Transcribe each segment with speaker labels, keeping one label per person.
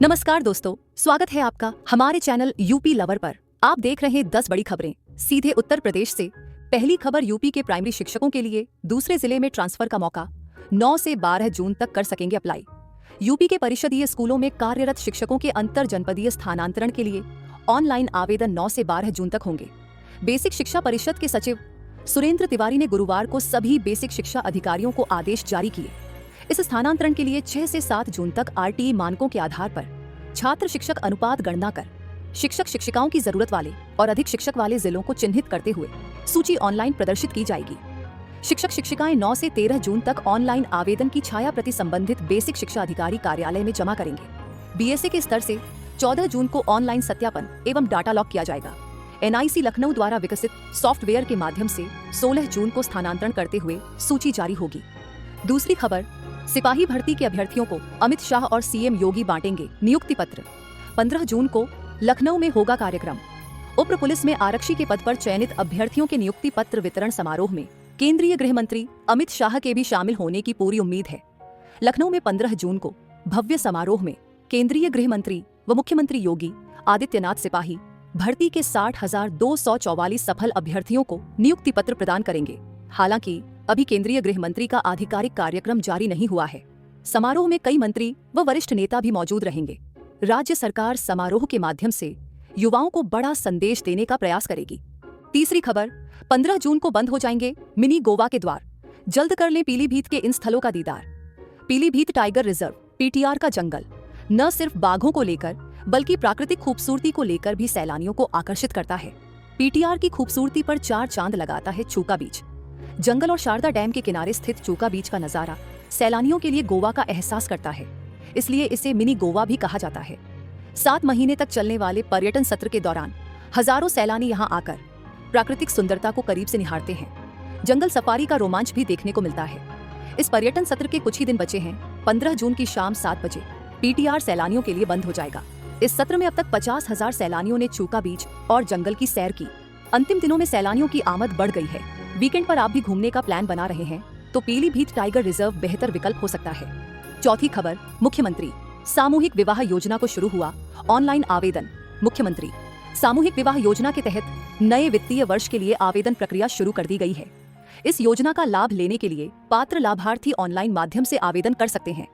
Speaker 1: नमस्कार दोस्तों, स्वागत है आपका हमारे चैनल यूपी लवर पर। आप देख रहे हैं 10 बड़ी खबरें सीधे उत्तर प्रदेश से। पहली खबर, यूपी के प्राइमरी शिक्षकों के लिए दूसरे जिले में ट्रांसफर का मौका। 9 से 12 जून तक कर सकेंगे अप्लाई। यूपी के परिषदीय स्कूलों में कार्यरत शिक्षकों के अंतर जनपदीय स्थानांतरण के लिए ऑनलाइन आवेदन 9 से 12 जून तक होंगे। बेसिक शिक्षा परिषद के सचिव सुरेंद्र तिवारी ने गुरुवार को सभी बेसिक शिक्षा अधिकारियों को आदेश जारी किए। इस स्थानांतरण के लिए 6 से 7 जून तक आरटीई मानकों के आधार पर छात्र शिक्षक अनुपात गणना कर शिक्षक शिक्षिकाओं की जरूरत वाले और अधिक शिक्षक वाले जिलों को चिन्हित करते हुए सूची ऑनलाइन प्रदर्शित की जाएगी। शिक्षक शिक्षिकाएं 9 से 13 जून तक ऑनलाइन आवेदन की छाया प्रति संबंधित बेसिक शिक्षा अधिकारी कार्यालय में जमा करेंगे। बीएसए के स्तर से 14 जून को ऑनलाइन सत्यापन एवं डाटा लॉक किया जाएगा। एनआईसी लखनऊ द्वारा विकसित सॉफ्टवेयर के माध्यम से 16 जून को स्थानांतरण करते हुए सूची जारी होगी। दूसरी खबर, सिपाही भर्ती के अभ्यर्थियों को अमित शाह और सीएम योगी बांटेंगे नियुक्ति पत्र। 15 जून को लखनऊ में होगा कार्यक्रम। उप पुलिस में आरक्षी के पद पर चयनित अभ्यर्थियों के नियुक्ति पत्र वितरण समारोह में केंद्रीय गृह मंत्री अमित शाह के भी शामिल होने की पूरी उम्मीद है। लखनऊ में 15 जून को भव्य समारोह में केंद्रीय गृह मंत्री व मुख्यमंत्री योगी आदित्यनाथ सिपाही भर्ती के 60,244 सफल अभ्यर्थियों को नियुक्ति पत्र प्रदान करेंगे। हालांकि अभी केंद्रीय गृह मंत्री का आधिकारिक कार्यक्रम जारी नहीं हुआ है। समारोह में कई मंत्री व वरिष्ठ नेता भी मौजूद रहेंगे। राज्य सरकार समारोह के माध्यम से युवाओं को बड़ा संदेश देने का प्रयास करेगी। तीसरी खबर, 15 जून को बंद हो जाएंगे मिनी गोवा के द्वार। जल्द कर लें पीलीभीत के इन स्थलों का दीदार। पीलीभीत टाइगर रिजर्व पीटीआर का जंगल न सिर्फ बाघों को लेकर बल्कि प्राकृतिक खूबसूरती को लेकर भी सैलानियों को आकर्षित करता है। पीटीआर की खूबसूरती पर 4 चांद लगाता है चूका बीच। जंगल और शारदा डैम के किनारे स्थित चूका बीच का नजारा सैलानियों के लिए गोवा का एहसास करता है, इसलिए इसे मिनी गोवा भी कहा जाता है। 7 महीने तक चलने वाले पर्यटन सत्र के दौरान हजारों सैलानी यहां आकर प्राकृतिक सुंदरता को करीब से निहारते हैं। जंगल सफारी का रोमांच भी देखने को मिलता है। इस पर्यटन सत्र के कुछ ही दिन बचे हैं। 15 जून की शाम 7 बजे पीटीआर सैलानियों के लिए बंद हो जाएगा। इस सत्र में अब तक 50,000 सैलानियों ने चूका बीच और जंगल की सैर की। अंतिम दिनों में सैलानियों की आमद बढ़ गई है। वीकेंड पर आप भी घूमने का प्लान बना रहे हैं तो पीलीभीत टाइगर रिजर्व बेहतर विकल्प हो सकता है। चौथी खबर, मुख्यमंत्री सामूहिक विवाह योजना को शुरू हुआ ऑनलाइन आवेदन। मुख्यमंत्री सामूहिक विवाह योजना के तहत नए वित्तीय वर्ष के लिए आवेदन प्रक्रिया शुरू कर दी गई है। इस योजना का लाभ लेने के लिए पात्र लाभार्थी ऑनलाइन माध्यम से आवेदन कर सकते हैं।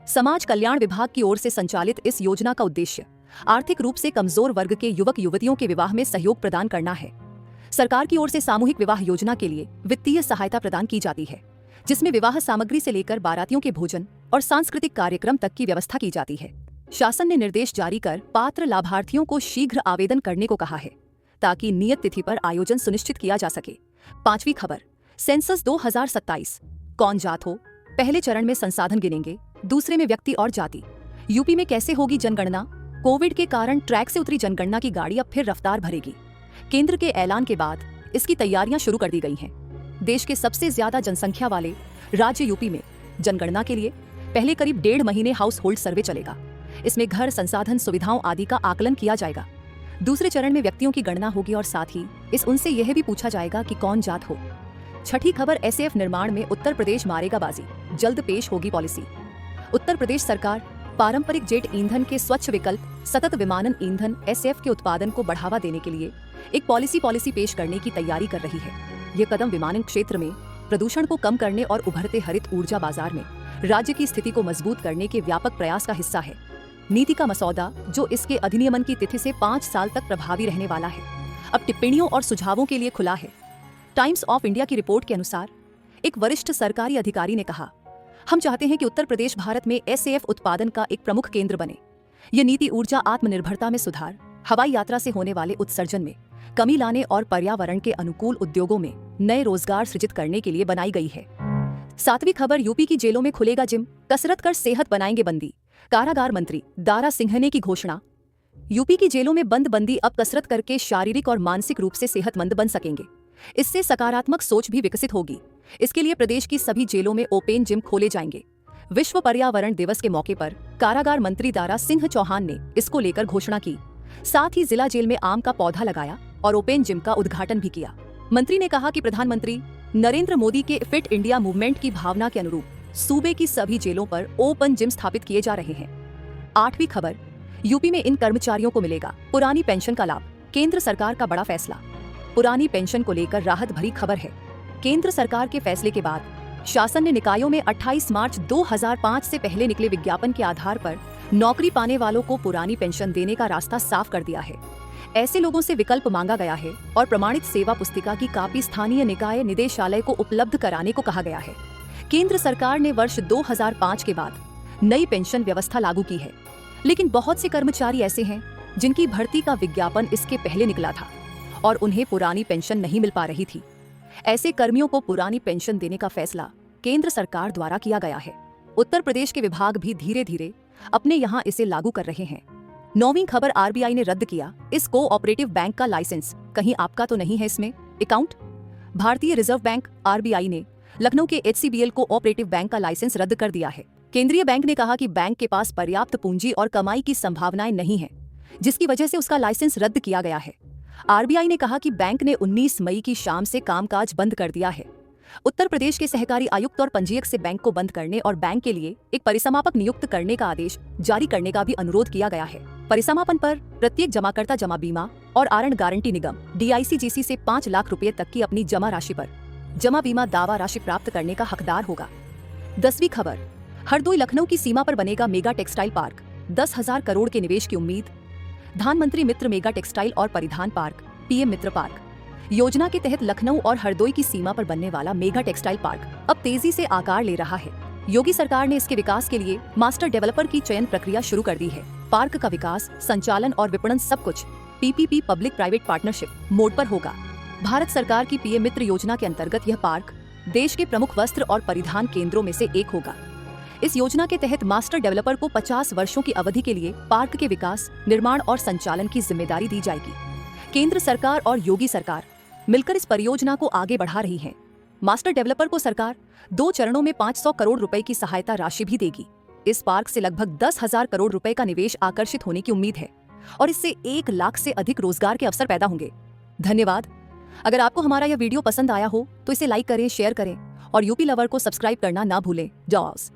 Speaker 1: समाज कल्याण विभाग की ओर से संचालित इस योजना का उद्देश्य आर्थिक रूप से कमजोर वर्ग के युवक युवतियों के विवाह में सहयोग प्रदान करना है। सरकार की ओर से सामूहिक विवाह योजना के लिए वित्तीय सहायता प्रदान की जाती है, जिसमें विवाह सामग्री से लेकर बारातियों के भोजन और सांस्कृतिक कार्यक्रम तक की व्यवस्था की जाती है। शासन ने निर्देश जारी कर पात्र लाभार्थियों को शीघ्र आवेदन करने को कहा है, ताकि नियत तिथि पर आयोजन सुनिश्चित किया जा सके। 5वीं खबर, सेंसस 2027 कौन जात हो, पहले चरण में संसाधन गिनेंगे, दूसरे में व्यक्ति और जाति। यूपी में कैसे होगी जनगणना? कोविड के कारण ट्रैक से उतरी जनगणना की गाड़ी अब फिर रफ्तार भरेगी। केंद्र के ऐलान के बाद इसकी तैयारियां शुरू कर दी गई हैं। देश के सबसे ज्यादा जनसंख्या वाले राज्य यूपी में जनगणना के लिए पहले करीब 1.5 महीने हाउस होल्ड सर्वे चलेगा। इसमें घर, संसाधन, सुविधाओं आदि का आकलन किया जाएगा। दूसरे चरण में व्यक्तियों की गणना होगी और साथ ही उनसे यह भी पूछा जाएगा कि कौन जात हो। छठी खबर, एसएएफ निर्माण में उत्तर प्रदेश मारेगा बाजी, जल्द पेश होगी पॉलिसी। उत्तर प्रदेश सरकार पारंपरिक जेट ईंधन के स्वच्छ विकल्प सतत विमानन ईंधन एसएएफ के उत्पादन को बढ़ावा देने के लिए एक पॉलिसी पेश करने की तैयारी कर रही है। ये कदम विमानन क्षेत्र में प्रदूषण को कम करने और उभरते हरित ऊर्जा बाजार में राज्य की स्थिति को मजबूत करने के व्यापक प्रयास का हिस्सा है। नीति का मसौदा, जो इसके अधिनियमन की तिथि से 5 साल तक प्रभावी रहने वाला है, अब टिप्पणियों और सुझावों के लिए खुला है। टाइम्स ऑफ इंडिया की रिपोर्ट के अनुसार एक वरिष्ठ सरकारी अधिकारी ने कहा, हम चाहते हैं कि उत्तर प्रदेश भारत में एसएएफ उत्पादन का एक प्रमुख केंद्र बने। ये नीति ऊर्जा आत्मनिर्भरता में सुधार, हवाई यात्रा से होने वाले उत्सर्जन में कमी लाने और पर्यावरण के अनुकूल उद्योगों में नए रोजगार सृजित करने के लिए बनाई गई है। 7वीं खबर, यूपी की जेलों में खुलेगा जिम, कसरत कर सेहत बनाएंगे बंदी। कारागार मंत्री दारा सिंघने की घोषणा। यूपी की जेलों में बंदी अब कसरत करके शारीरिक और मानसिक रूप से सेहतमंद बन सकेंगे। इससे सकारात्मक सोच भी विकसित होगी। इसके लिए प्रदेश की सभी जेलों में ओपन जिम खोले जाएंगे। विश्व पर्यावरण दिवस के मौके पर कारागार मंत्री दारा सिंह चौहान ने इसको लेकर घोषणा की। साथ ही जिला जेल में आम का पौधा लगाया और ओपन जिम का उद्घाटन भी किया। मंत्री ने कहा कि प्रधानमंत्री नरेंद्र मोदी के फिट इंडिया मूवमेंट की भावना के अनुरूप सूबे की सभी जेलों पर ओपन जिम स्थापित किए जा रहे हैं। 8वीं खबर, यूपी में इन कर्मचारियों को मिलेगा पुरानी पेंशन का लाभ। केंद्र सरकार का बड़ा फैसला। पुरानी पेंशन को लेकर राहत भरी खबर है। केंद्र सरकार के फैसले के बाद शासन ने निकायों में 28 मार्च 2005 से पहले निकले विज्ञापन के आधार पर नौकरी पाने वालों को पुरानी पेंशन देने का रास्ता साफ कर दिया है। ऐसे लोगों से विकल्प मांगा गया है और प्रमाणित सेवा पुस्तिका की कॉपी स्थानीय निकाय निदेशालय को उपलब्ध कराने को कहा गया है। केंद्र सरकार ने वर्ष 2005 के बाद नई पेंशन व्यवस्था लागू की है, लेकिन बहुत से कर्मचारी ऐसे हैं जिनकी भर्ती का विज्ञापन इसके पहले निकला था और उन्हें पुरानी पेंशन नहीं मिल पा रही थी। ऐसे कर्मियों को पुरानी पेंशन देने का फैसला केंद्र सरकार द्वारा किया गया है। उत्तर प्रदेश के विभाग भी धीरे धीरे अपने यहाँ इसे लागू कर रहे हैं। 9वीं खबर, आरबीआई ने रद्द किया इस कोऑपरेटिव बैंक का लाइसेंस। कहीं आपका तो नहीं है इसमें अकाउंट? भारतीय रिजर्व बैंक आरबीआई ने लखनऊ के एचसीबीएल कोऑपरेटिव बैंक का लाइसेंस रद्द कर दिया है। केंद्रीय बैंक ने कहा कि बैंक के पास पर्याप्त पूंजी और कमाई की संभावनाएं नहीं है, जिसकी वजह से उसका लाइसेंस रद्द किया गया है। आरबीआई ने कहा कि बैंक ने 19 मई की शाम से कामकाज बंद कर दिया है। उत्तर प्रदेश के सहकारी आयुक्त और पंजीयक से बैंक को बंद करने और बैंक के लिए एक परिसमापक नियुक्त करने का आदेश जारी करने का भी अनुरोध किया गया है। परिसमापन पर प्रत्येक जमाकर्ता जमा बीमा और आरण गारंटी निगम DICGC से 5 लाख रुपए तक की अपनी जमा राशि पर जमा बीमा दावा राशि प्राप्त करने का हकदार होगा। 10वीं खबर, हरदोई लखनऊ की सीमा पर बनेगा मेगा टेक्सटाइल पार्क। 10,000 करोड़ के निवेश की उम्मीद। प्रधानमंत्री मित्र मेगा टेक्सटाइल और परिधान पार्क PM मित्र पार्क योजना के तहत लखनऊ और हरदोई की सीमा पर बनने वाला मेगा टेक्सटाइल पार्क अब तेजी से आकार ले रहा है। योगी सरकार ने इसके विकास के लिए मास्टर डेवलपर की चयन प्रक्रिया शुरू कर दी है। पार्क का विकास, संचालन और विपणन सब कुछ PPP public private partnership mode पर होगा। भारत सरकार की PM मित्र योजना के अंतर्गत यह पार्क देश के प्रमुख वस्त्र और परिधान केंद्रों में से एक होगा। इस योजना के तहत मास्टर डेवलपर को 50 वर्षों की अवधि के लिए पार्क के विकास, निर्माण और संचालन की जिम्मेदारी दी जाएगी। केंद्र सरकार और योगी सरकार मिलकर इस परियोजना को आगे बढ़ा रही है। मास्टर डेवलपर को सरकार 2 चरणों में 500 करोड़ रुपए की सहायता राशि भी देगी। इस पार्क से लगभग 10,000 करोड़ रुपए का निवेश आकर्षित होने की उम्मीद है और इससे 1 लाख से अधिक रोजगार के अवसर पैदा होंगे। धन्यवाद। अगर आपको हमारा यह वीडियो पसंद आया हो तो इसे लाइक करें, शेयर करें और यूपी लवर को सब्सक्राइब करना ना भूलें। जॉस।